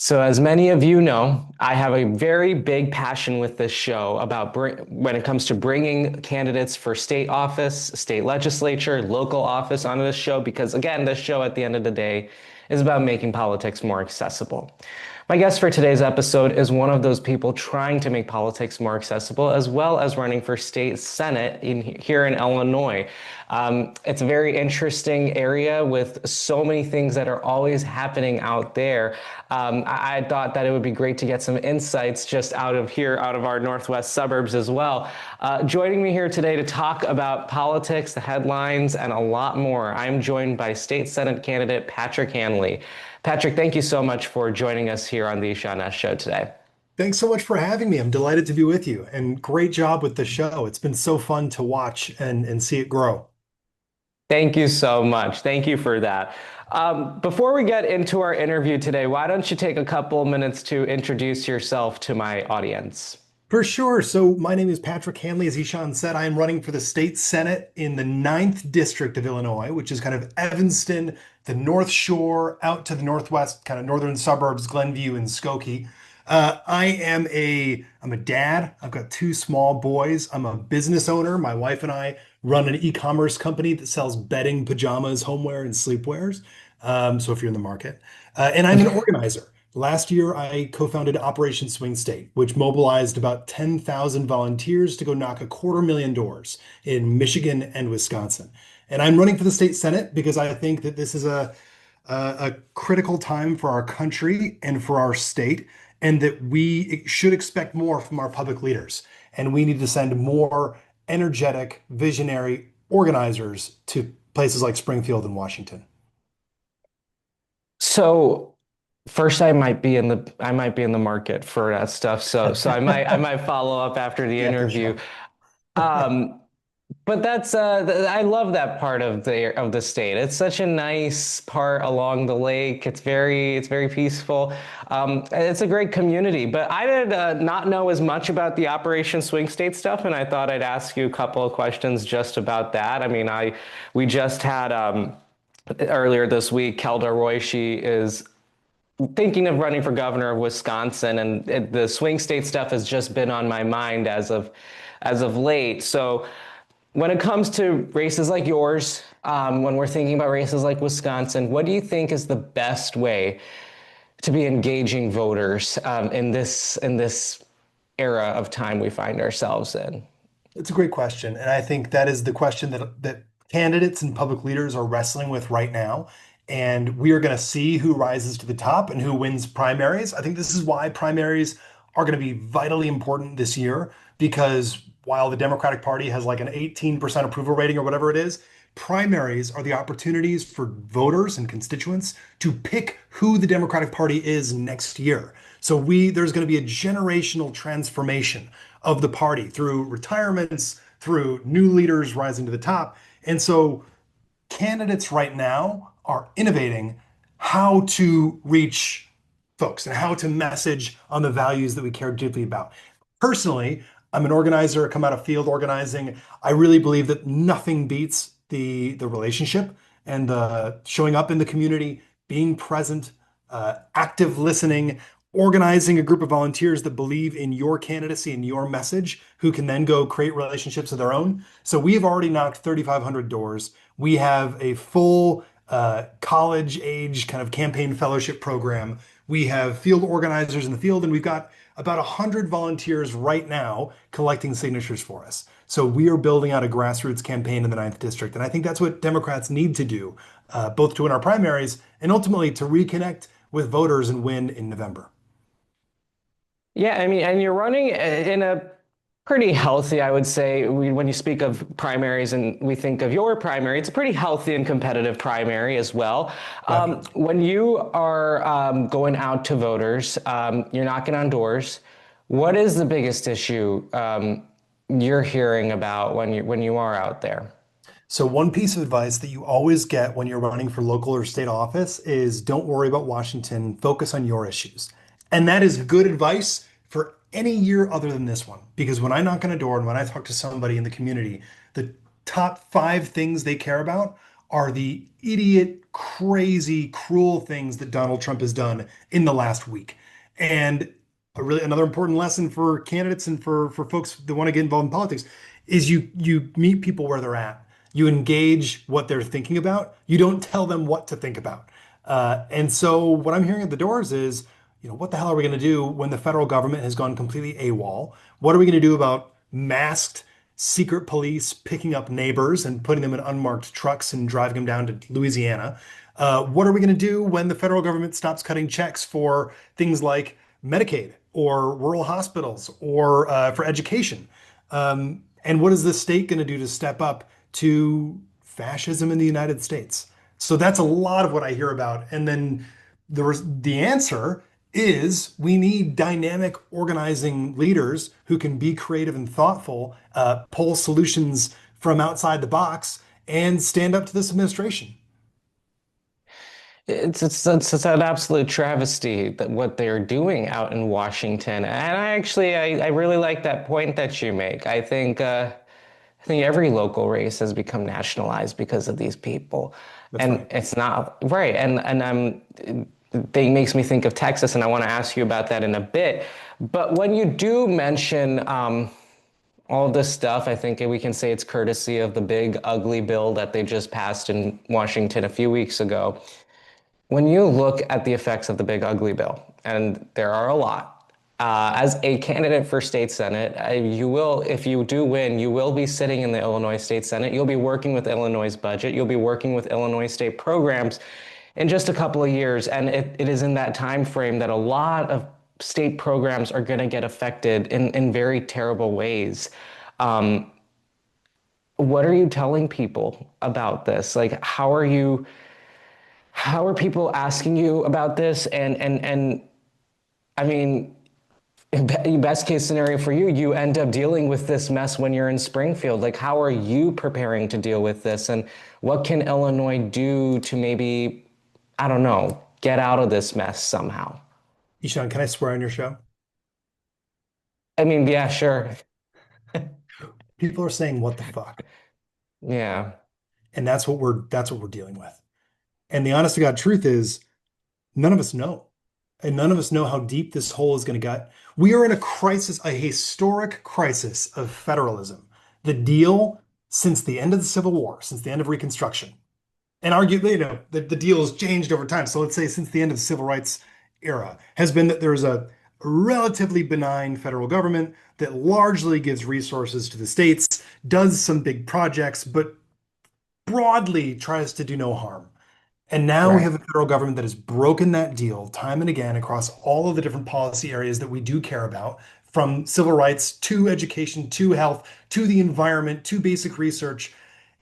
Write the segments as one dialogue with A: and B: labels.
A: So, as many of you know, I have a very big passion with this show about when it comes to bringing candidates for state office, state legislature, local office onto this show, because again, this show at the end of the day is about making politics more accessible. My guest for today's episode is one of those people trying to make politics more accessible, as well as running for state senate here in Illinois. It's a very interesting area with so many things that are always happening out there. I thought that it would be great to get some insights just out of here, out of our northwest suburbs as well. Joining me here today to talk about politics, the headlines, and a lot more, I'm joined by State Senate candidate Patrick Hanley. Patrick, thank you so much for joining us here on the Sean S. Show today.
B: Thanks so much for having me. I'm delighted to be with you and great job with the show. It's been so fun to watch and see it grow.
A: Thank you so much. Thank you for that. Before we get into our interview today, why don't you take a couple minutes to introduce yourself to my audience?
B: For sure. So my name is Patrick Hanley. As Ishan said, I am running for the state senate in the ninth district of Illinois, which is kind of Evanston, the North Shore, out to the northwest, kind of northern suburbs, Glenview and Skokie. I'm a dad. I've got two small boys. I'm a business owner. My wife and I run an e-commerce company that sells bedding, pajamas, homeware, and sleepwears. So if you're in the market, and I'm an organizer. Last year, I co-founded Operation Swing State, which mobilized about 10,000 volunteers to go knock 250,000 doors in Michigan and Wisconsin. And I'm running for the state senate because I think that this is a critical time for our country and for our state, and that we should expect more from our public leaders. And we need to send more energetic, visionary organizers to places like Springfield and Washington.
A: So first I might be in the market for that stuff. So I might follow up after the
B: Yeah, for
A: interview.
B: sure.
A: Um, But that's I love that part of the state. It's such a nice part along the lake. It's very peaceful. It's a great community. But I did not know as much about the Operation Swing State stuff, and I thought I'd ask you a couple of questions just about that. I mean, I we just had earlier this week, Kelda Roy. She is thinking of running for governor of Wisconsin, and the swing state stuff has just been on my mind as of late. So when it comes to races like yours, when we're thinking about races like Wisconsin, what do you think is the best way to be engaging voters in this era of time we find ourselves in?
B: It's a great question. And I think that is the question that candidates and public leaders are wrestling with right now. And we are going to see who rises to the top and who wins primaries. I think this is why primaries are going to be vitally important this year, because while the Democratic Party has like an 18% approval rating or whatever it is, primaries are the opportunities for voters and constituents to pick who the Democratic Party is next year. So there's going to be a generational transformation of the party through retirements, through new leaders rising to the top. And so candidates right now are innovating how to reach folks and how to message on the values that we care deeply about. Personally, I'm an organizer, I come out of field organizing. I really believe that nothing beats the relationship and the showing up in the community, being present, active listening, organizing a group of volunteers that believe in your candidacy and your message, who can then go create relationships of their own. So we've already knocked 3,500 doors. We have a full college age kind of campaign fellowship program. We have field organizers in the field, and we've got about 100 volunteers right now collecting signatures for us. So we are building out a grassroots campaign in the ninth district. And I think that's what Democrats need to do, both to win our primaries and ultimately to reconnect with voters and win in November.
A: Yeah, I mean, and you're running in a pretty healthy, I would say, when you speak of primaries and we think of your primary, it's a pretty healthy and competitive primary as well.
B: Definitely.
A: When you are going out to voters, you're knocking on doors. What is the biggest issue you're hearing about when you are out there?
B: So one piece of advice that you always get when you're running for local or state office is don't worry about Washington, focus on your issues. And that is good advice for any year other than this one. Because when I knock on a door and when I talk to somebody in the community, the top five things they care about are the idiot, crazy, cruel things that Donald Trump has done in the last week. And another important lesson for candidates and for folks that want to get involved in politics is you meet people where they're at. You engage what they're thinking about. You don't tell them what to think about. And so what I'm hearing at the doors is, what the hell are we going to do when the federal government has gone completely AWOL? What are we going to do about masked secret police picking up neighbors and putting them in unmarked trucks and driving them down to Louisiana? What are we going to do when the federal government stops cutting checks for things like Medicaid or rural hospitals or for education? And what is the state going to do to step up to fascism in the United States? So that's a lot of what I hear about. And then the answer is we need dynamic organizing leaders who can be creative and thoughtful, pull solutions from outside the box, and stand up to this administration.
A: It's an absolute travesty that what they're doing out in Washington. And I really like that point that you make. I think every local race has become nationalized because of these people.
B: That's
A: And
B: right.
A: it's not right. They makes me think of Texas, and I want to ask you about that in a bit. But when you do mention all this stuff, I think we can say it's courtesy of the big ugly bill that they just passed in Washington a few weeks ago. When you look at the effects of the big ugly bill, and there are a lot, as a candidate for state senate, you will, if you do win, you will be sitting in the Illinois State Senate. You'll be working with Illinois' budget. You'll be working with Illinois state programs in just a couple of years. And it is in that time frame that a lot of state programs are going to get affected in very terrible ways. Um, what are you telling people about this? Like, how are people asking you about this? And I mean, best case scenario for you, you end up dealing with this mess when you're in Springfield. Like, how are you preparing to deal with this? And what can Illinois do to maybe, I don't know, get out of this mess somehow?
B: Ishan, can I swear on your show?
A: I mean, yeah, sure.
B: People are saying, "What the fuck?"
A: Yeah.
B: And that's what we're dealing with. And the honest to God truth is, none of us know. And none of us know how deep this hole is going to get. We are in a crisis, a historic crisis of federalism. The deal since the end of the Civil War, since the end of Reconstruction, and arguably, the deal has changed over time. So let's say since the end of the civil rights era, has been that there's a relatively benign federal government that largely gives resources to the states, does some big projects, but broadly tries to do no harm. And now we
A: Right.
B: have a federal government that has broken that deal time and again across all of the different policy areas that we do care about, from civil rights to education to health to the environment to basic research.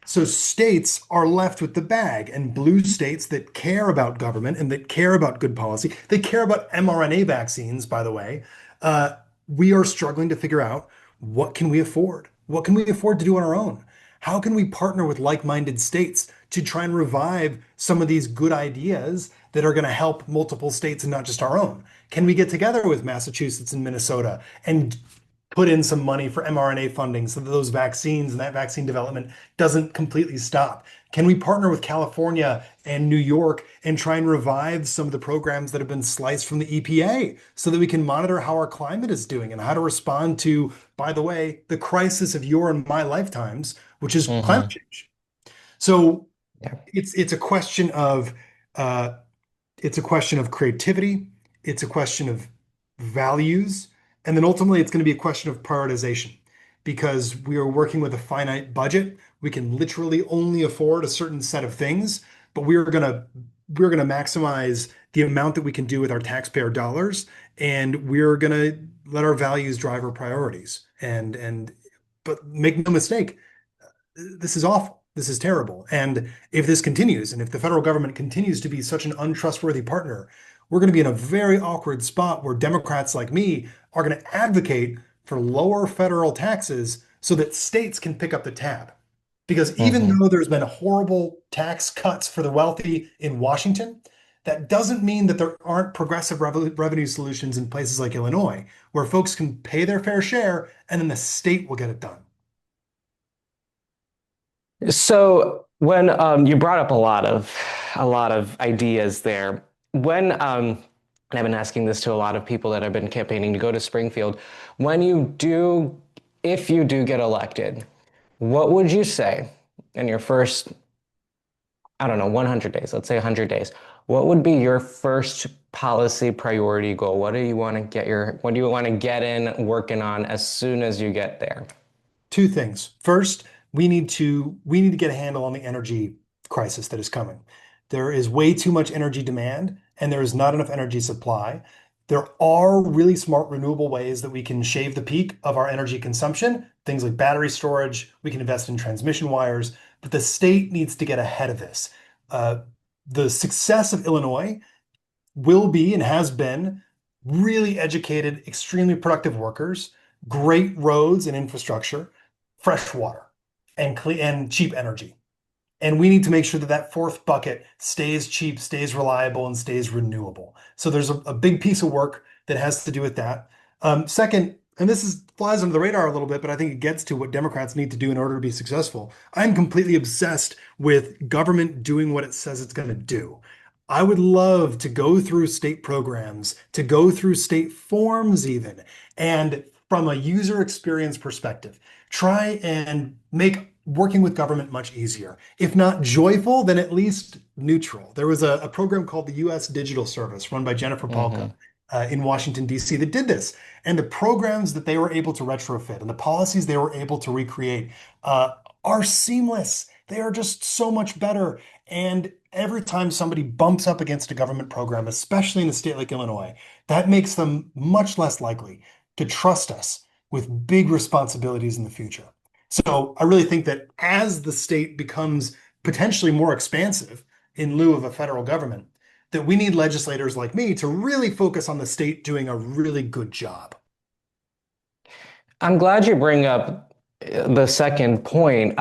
B: So states are left with the bag, and blue states that care about government and that care about good policy, they care about mRNA vaccines, by the way. Uh, we are struggling to figure out, what can we afford? What can we afford to do on our own? How can we partner with like-minded states to try and revive some of these good ideas that are going to help multiple states and not just our own? Can we get together with Massachusetts and Minnesota and put in some money for mRNA funding so that those vaccines and that vaccine development doesn't completely stop? Can we partner with California and New York and try and revive some of the programs that have been sliced from the EPA so that we can monitor how our climate is doing and how to respond to, by the way, the crisis of your and my lifetimes, which is climate
A: Hmm.
B: change? So
A: Yeah.
B: it's a question of uh, it's a question of creativity. It's a question of values. And then ultimately, it's going to be a question of prioritization because we are working with a finite budget. We can literally only afford a certain set of things, but we're going to maximize the amount that we can do with our taxpayer dollars, and we're going to let our values drive our priorities. But make no mistake, this is awful. This is terrible. And if this continues, and if the federal government continues to be such an untrustworthy partner, we're going to be in a very awkward spot where Democrats like me are going to advocate for lower federal taxes so that states can pick up the tab. Because even
A: Hmm.
B: though there's been horrible tax cuts for the wealthy in Washington, that doesn't mean that there aren't progressive revenue solutions in places like Illinois, where folks can pay their fair share and then the state will get it done.
A: So When you brought up a lot of ideas there. When and I've been asking this to a lot of people that have been campaigning to go to Springfield. When you do, if you do get elected, what would you say in your first, I don't know, 100 days, let's say 100 days, what would be your first policy priority goal? What do you want to get in working on as soon as you get there?
B: Two things. First, we need to get a handle on the energy crisis that is coming. There is way too much energy demand and there is not enough energy supply. There are really smart renewable ways that we can shave the peak of our energy consumption, things like battery storage. We can invest in transmission wires, but the state needs to get ahead of this. Uh, the success of Illinois will be and has been really educated, extremely productive workers, great roads and infrastructure, fresh water, and clean and cheap energy. And we need to make sure that that fourth bucket stays cheap, stays reliable, and stays renewable. So there's a big piece of work that has to do with that. Second, and this is flies under the radar a little bit, but I think it gets to what Democrats need to do in order to be successful. I'm completely obsessed with government doing what it says it's going to do. I would love to go through state programs, to go through state forms even, and from a user experience perspective, try and make working with government much easier. If not joyful, then at least neutral. There was a program called the US Digital Service run by Jennifer Palka
A: Hmm.
B: in Washington, D.C. that did this. And the programs that they were able to retrofit and the policies they were able to recreate are seamless. They are just so much better. And every time somebody bumps up against a government program, especially in a state like Illinois, that makes them much less likely to trust us with big responsibilities in the future. So I really think that as the state becomes potentially more expansive in lieu of a federal government, that we need legislators like me to really focus on the state doing a really good job.
A: I'm glad you bring up the second point.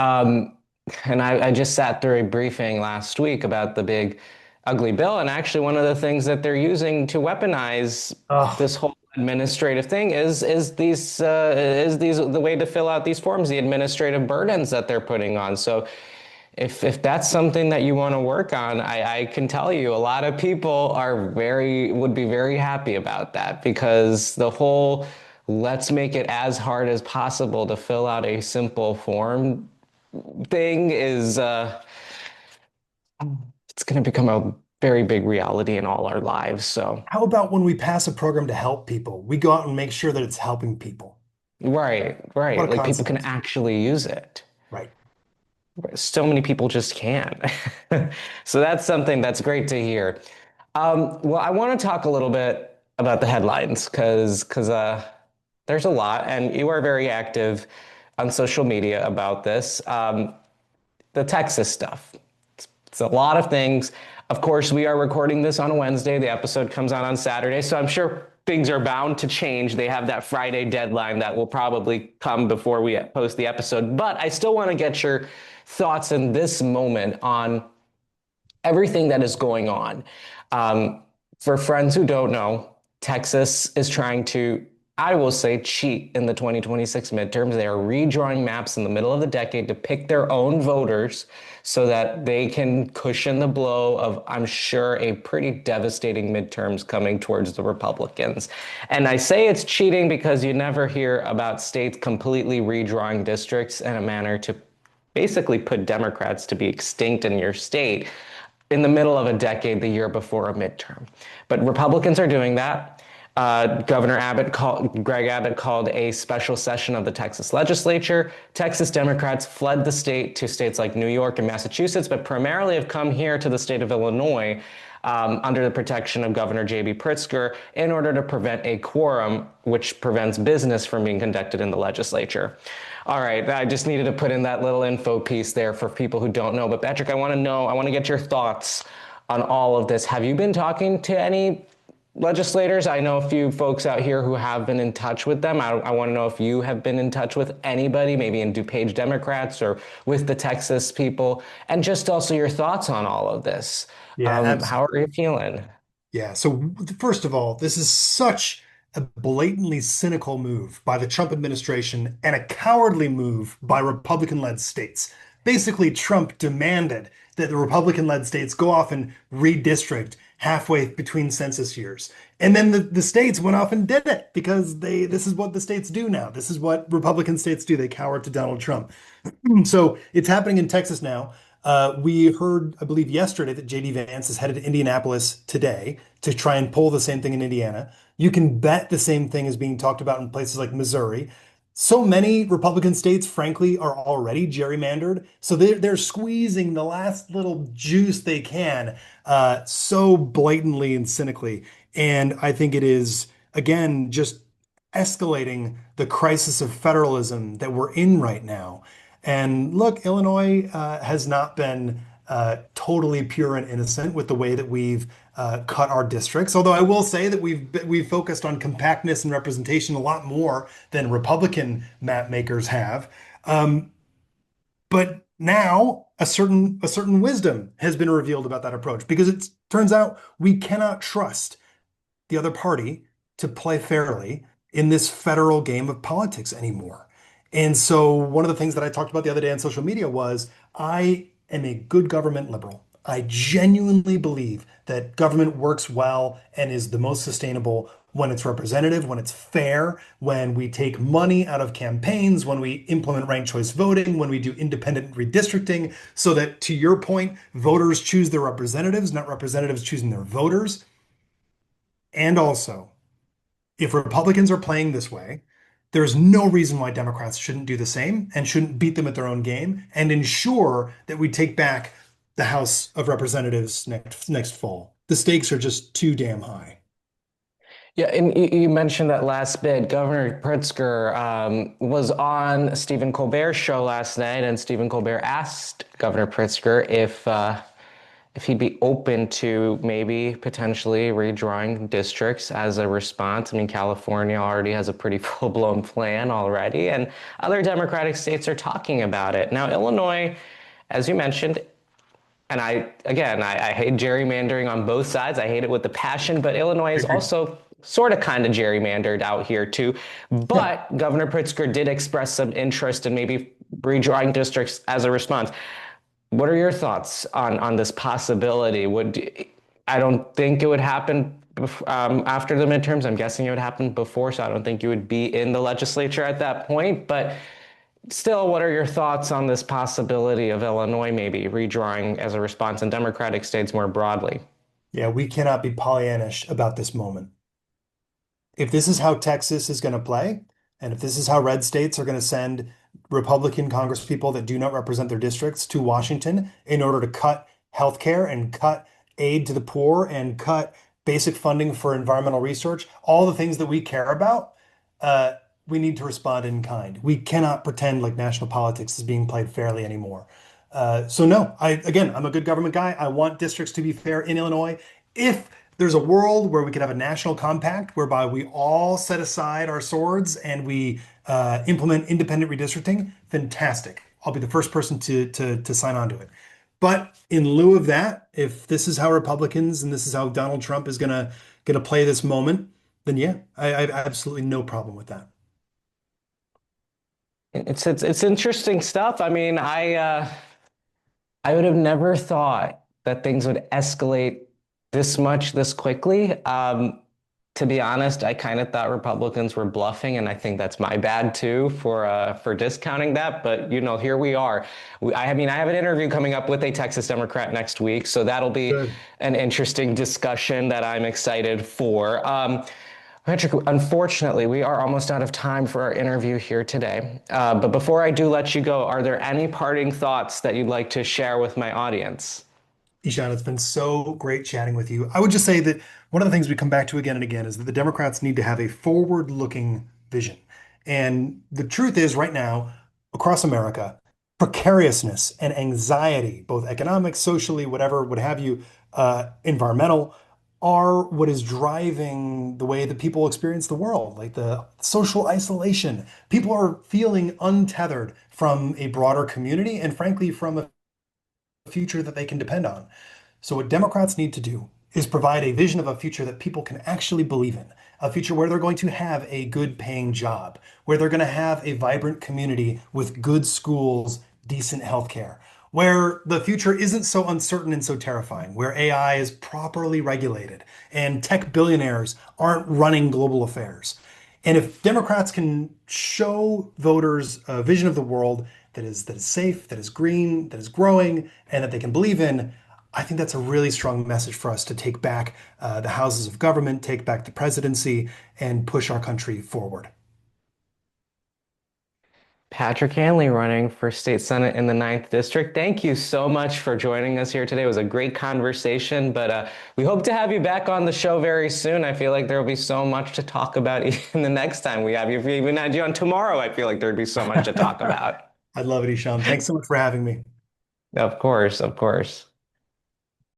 A: And I just sat through a briefing last week about the big ugly bill. And actually, one of the things that they're using to weaponize
B: Oh,
A: this whole administrative thing is these the way to fill out these forms, the administrative burdens that they're putting on. So if that's something that you want to work on, I can tell you a lot of people would be very happy about that because the whole let's make it as hard as possible to fill out a simple form thing is it's going to become a very big reality in all our lives. So
B: how about when we pass a program to help people, we go out and make sure that it's helping people?
A: right,
B: What
A: right,
B: a
A: like people can
B: concept.
A: actually use it.
B: Right.
A: So many people just can't. So that's something that's great to hear. Well, I want to talk a little bit about the headlines because there's a lot, and you are very active on social media about this. The Texas stuff. It's a lot of things. Of course, we are recording this on a Wednesday. The episode comes out on Saturday, so I'm sure things are bound to change. They have that Friday deadline that will probably come before we post the episode. But I still want to get your thoughts in this moment on everything that is going on. Um, for friends who don't know, Texas is trying to, I will say, cheat in the 2026 midterms. They are redrawing maps in the middle of the decade to pick their own voters so that they can cushion the blow of, I'm sure, a pretty devastating midterms coming towards the Republicans. And I say it's cheating because you never hear about states completely redrawing districts in a manner to basically put Democrats to be extinct in your state in the middle of a decade, the year before a midterm. But Republicans are doing that. Greg Abbott called a special session of the Texas legislature. Texas Democrats fled the state to states like New York and Massachusetts, but primarily have come here to the state of Illinois under the protection of Governor J.B. Pritzker in order to prevent a quorum, which prevents business from being conducted in the legislature. All right, I just needed to put in that little info piece there for people who don't know. But Patrick, I want to get your thoughts on all of this. Have you been talking to any legislators? I know a few folks out here who have been in touch with them. I want to know if you have been in touch with anybody, maybe in DuPage Democrats or with the Texas people, and just also your thoughts on all of this.
B: Yeah,
A: How are you feeling?
B: yeah. So first of all, this is such a blatantly cynical move by the Trump administration and a cowardly move by Republican-led states. Basically, Trump demanded that the Republican-led states go off and redistrict halfway between census years. And then the states went off and did it because this is what the states do now. This is what Republican states do. They cower to Donald Trump. So it's happening in Texas now. We heard, I believe, yesterday that JD Vance is headed to Indianapolis today to try and pull the same thing in Indiana. You can bet the same thing is being talked about in places like Missouri. So many Republican states, frankly, are already gerrymandered. So they're squeezing the last little juice they can, so blatantly and cynically. And I think it is, again, just escalating the crisis of federalism that we're in right now. And look, Illinois has not been totally pure and innocent with the way that we've cut our districts. Although I will say that we've focused on compactness and representation a lot more than Republican map makers have. Um, but now a certain wisdom has been revealed about that approach because it turns out we cannot trust the other party to play fairly in this federal game of politics anymore. And so, one of the things that I talked about the other day on social media was I am a good government liberal. I genuinely believe that government works well and is the most sustainable when it's representative, when it's fair, when we take money out of campaigns, when we implement ranked choice voting, when we do independent redistricting, so that to your point, voters choose their representatives, not representatives choosing their voters. And also, if Republicans are playing this way, there's no reason why Democrats shouldn't do the same and shouldn't beat them at their own game and ensure that we take back the House of Representatives next fall. The stakes are just too damn high.
A: Yeah, and you mentioned that last bit. Governor Pritzker was on Stephen Colbert's show last night, and Stephen Colbert asked Governor Pritzker if he'd be open to maybe potentially redrawing districts as a response. I mean, California already has a pretty full-blown plan already, and other Democratic states are talking about it. Now, Illinois, as you mentioned, and I hate gerrymandering on both sides. I hate it with the passion, but Illinois
B: I
A: is
B: agree.
A: also sort of kind of gerrymandered out here too.
B: Yeah.
A: But Governor Pritzker did express some interest in maybe redrawing districts as a response. What are your thoughts on this possibility? I don't think it would happen after the midterms. I'm guessing it would happen before, so I don't think you would be in the legislature at that point. But still, what are your thoughts on this possibility of Illinois maybe redrawing as a response in Democratic states more broadly?
B: Yeah, we cannot be Pollyannish about this moment. If this is how Texas is going to play, and if this is how red states are going to send Republican congresspeople that do not represent their districts to Washington in order to cut healthcare and cut aid to the poor and cut basic funding for environmental research, all the things that we care about, uh, we need to respond in kind. We cannot pretend like national politics is being played fairly anymore. So no, I'm a good government guy. I want districts to be fair in Illinois. If there's a world where we could have a national compact whereby we all set aside our swords and we implement independent redistricting, fantastic. I'll be the first person to sign on to it. But in lieu of that, if this is how Republicans and this is how Donald Trump is gonna play this moment, then yeah, I have absolutely no problem with that.
A: It's interesting stuff. I mean, I would have never thought that things would escalate this much this quickly. To be honest, I kind of thought Republicans were bluffing, and I think that's my bad too for discounting that. But here we are. I mean, I have an interview coming up with a Texas Democrat next week, so that'll be
B: Good.
A: an interesting discussion that I'm excited for. Patrick, unfortunately, we are almost out of time for our interview here today. But before I do let you go, are there any parting thoughts that you'd like to share with my audience?
B: Ishan, it's been so great chatting with you. I would just say that one of the things we come back to again and again is that the Democrats need to have a forward-looking vision. And the truth is, right now, across America, precariousness and anxiety, both economic, socially, whatever, what have you, environmental, are what is driving the way that people experience the world, like the social isolation. People are feeling untethered from a broader community and, frankly, from a future that they can depend on. So, what Democrats need to do is provide a vision of a future that people can actually believe in, a future where they're going to have a good paying job, where they're going to have a vibrant community with good schools, decent healthcare, where the future isn't so uncertain and so terrifying, where AI is properly regulated and tech billionaires aren't running global affairs. And if Democrats can show voters a vision of the world that is safe, that is green, that is growing, and that they can believe in, I think that's a really strong message for us to take back the houses of government, take back the presidency, and push our country forward.
A: Patrick Hanley running for state senate in the ninth district. Thank you so much for joining us here today. It was a great conversation, but we hope to have you back on the show very soon. I feel like there will be so much to talk about even the next time we have you. If we even had you on tomorrow, I feel like there'd be so much to talk about.
B: I'd love it, Isham. Thanks so much for having me.
A: Of course, of course.